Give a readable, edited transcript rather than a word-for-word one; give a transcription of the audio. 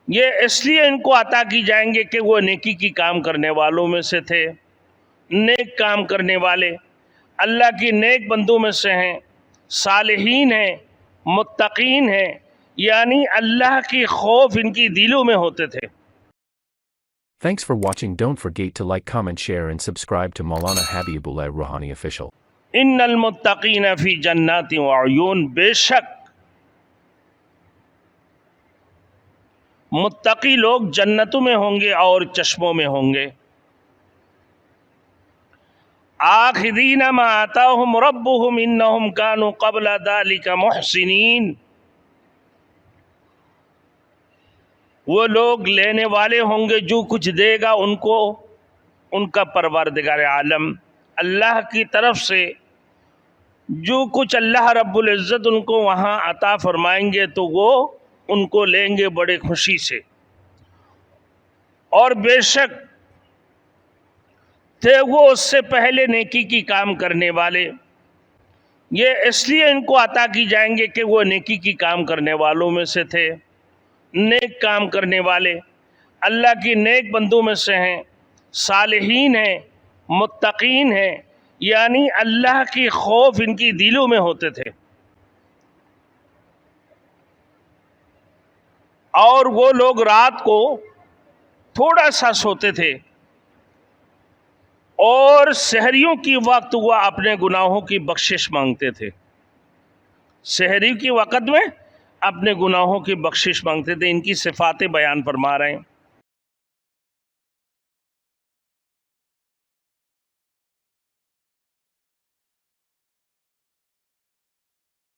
یہ اس لیے ان کو عطا کی جائیں گے کہ وہ نیکی کی کام کرنے والوں میں سے تھے، نیک کام کرنے والے، اللہ کی نیک بندوں میں سے ہیں، صالحین ہیں، متقین ہیں، یعنی اللہ کی خوف ان کی دلوں میں ہوتے تھے۔ Thanks for watching. Don't forget to like, comment, share and subscribe to Maulana Habibullah Rohani Official. ان المتقین فی جنات وعیون، بے شک متقی لوگ جنتوں میں ہوں گے اور چشموں میں ہوں گے۔ آخذین ما آتاہم ربہم انہم کانوا قبل ذلک محسنین، وہ لوگ لینے والے ہوں گے جو کچھ دے گا ان کو ان کا پروردگار عالم اللہ کی طرف سے، جو کچھ اللہ رب العزت ان کو وہاں عطا فرمائیں گے تو وہ ان کو لیں گے بڑے خوشی سے۔ اور بے شک تھے وہ اس سے پہلے نیکی کی کام کرنے والے، یہ اس لیے ان کو عطا کی جائیں گے کہ وہ نیکی کی کام کرنے والوں میں سے تھے، نیک کام کرنے والے، اللہ کی نیک بندوں میں سے ہیں، صالحین ہیں، متقین ہیں، یعنی اللہ کی خوف ان کی دلوں میں ہوتے تھے۔ اور وہ لوگ رات کو تھوڑا سا سوتے تھے اور سحریوں کی وقت وہ اپنے گناہوں کی بخشش مانگتے تھے، سحری کی وقت میں اپنے گناہوں کی بخشش مانگتے تھے۔ ان کی صفاتیں بیان فرما رہے ہیں۔